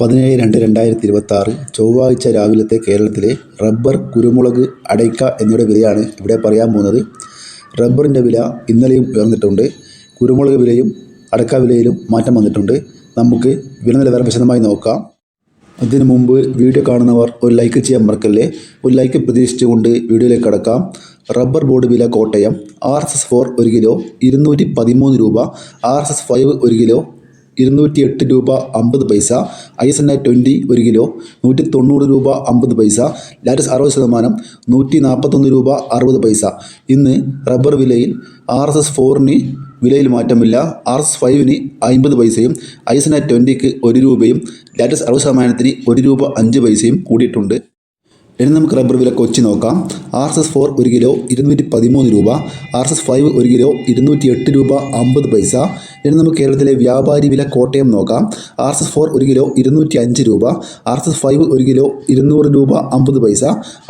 17/2/2026 ചൊവ്വാഴ്ച രാവിലത്തെ കേരളത്തിലെ റബ്ബർ, കുരുമുളക്, അടയ്ക്ക എന്നിവയുടെ വിലയാണ് ഇവിടെ പറയാൻ പോകുന്നത്. റബ്ബറിൻ്റെ വില ഇന്നലെയും ഉയർന്നിട്ടുണ്ട്. കുരുമുളക് വിലയും അടയ്ക്ക വിലയിലും മാറ്റം വന്നിട്ടുണ്ട്. നമുക്ക് വില നിലവാരം വിശദമായി നോക്കാം. അതിനു മുമ്പ് വീഡിയോ കാണുന്നവർ ഒരു ലൈക്ക് ചെയ്യാൻ മറക്കല്ലേ. ഒരു ലൈക്ക് പ്രതീക്ഷിച്ചുകൊണ്ട് വീഡിയോയിലേക്ക് കടക്കാം. റബ്ബർ ബോർഡ് വില കോട്ടയം RSS4 1 കിലോ 213 രൂപ, RSS5 1 കിലോ 208 രൂപ 50 പൈസ, ISNA 20 1 കിലോ 190 രൂപ 50 പൈസ, ലാറ്റസ് 60% 141 രൂപ 60 പൈസ. ഇന്ന് റബ്ബർ വിലയിൽ RSS4 വിലയിൽ മാറ്റമില്ല. RSS5 50 പൈസയും ISNA 20 1 രൂപയും ലാറ്റസ് 60% 1 രൂപ 5 പൈസയും കൂടിയിട്ടുണ്ട്. ഇനി നമുക്ക് റബ്ബർ വില കൊച്ചി നോക്കാം. RSS4 1 കിലോ 213 രൂപ, RSS5 1 കിലോ 208 രൂപ 50 പൈസ. ഇനി നമുക്ക് കേരളത്തിലെ വ്യാപാരി വില കോട്ടയം നോക്കാം. RSS4 1 കിലോ 205 രൂപ, RSS5 1 കിലോ 200 രൂപ 50 പൈസ,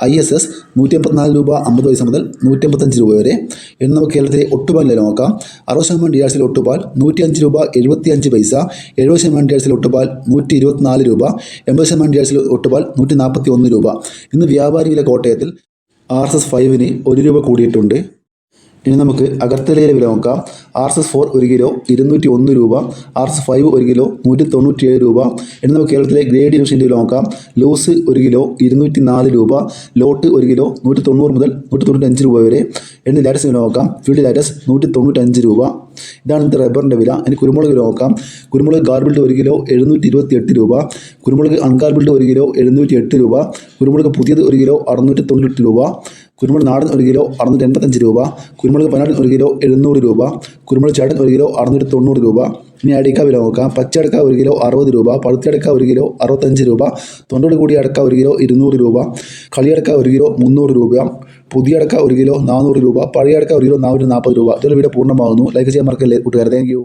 ISS 184 രൂപ 50 പൈസ മുതൽ 185 രൂപ വരെ. ഇനി നമുക്ക് കേരളത്തിലെ ഒട്ടുപാൽ വില നോക്കാം. 60% DRCL ഒട്ടുപാൽ 105 രൂപ 75 പൈസ, 70% DRCL ഒട്ടുപാൽ 124 രൂപ, 80% DRCL ഒട്ടുപാൽ 141 രൂപ. ഇന്ന് വ്യാപാരി വില കോട്ടയത്തിൽ RSS5 1 രൂപ കൂടിയിട്ടുണ്ട്. ഇനി നമുക്ക് അഗർത്തലയിലെ വില നോക്കാം. RSS4 1 കിലോ 201 രൂപ, RSS5 1 കിലോ 197 രൂപ. ഇനി നമുക്ക് കേരളത്തിലെ ഗ്രേഡ് യൂണിറ്റിൻ്റെ വില നോക്കാം. ലൂസ് 1 കിലോ 204 രൂപ, ലോട്ട് 1 കിലോ 190 മുതൽ 195 രൂപ വരെ. ഇനി ലാറ്റസ് വില നോക്കാം. ഫീൽഡ് ലാറ്റസ് 195 രൂപ. ഇതാണ് ഇന്നത്തെ റബ്ബറിൻ്റെ വില. ഇനി കുരുമുളക് വില നോക്കാം. കുരുമുളക് ഗാർബിൾഡ് 1 കിലോ 728 രൂപ, കുരുമുളക് അൺഗാർബിൾഡ് 1 കിലോ 708 രൂപ, കുരുമുളക് പുതിയത് 1 കിലോ 698 രൂപ, കുരുമുളക് നാടൻ 1 കിലോ 685 രൂപ, കുരുമുളക് പനാടൻ 1 കിലോ 700 രൂപ, കുരുമുളക് ചേട്ടൻ 1 കിലോ 690 രൂപ. ഇനി അടയ്ക്ക വില നോക്കാം. പച്ചയടക്ക 1 കിലോ 60 രൂപ, പഴുത്തടക്ക 1 കിലോ 65 രൂപ, തൊണ്ടോട് കൂടിയ അടക്ക 1 കിലോ 200 രൂപ, കളിയടക്ക 1 കിലോ 300 രൂപ, പുതിയ അടക്ക 1 കിലോ 400 രൂപ, പഴയ അടക്ക 1 കിലോ 440 രൂപ. ഇതൊരു വീഡിയോ പൂർണ്ണമാകുന്നു. ലൈക്ക് ചെയ്യാൻ മറക്കല്ലേ കൂട്ടുകാരെ. Thank you.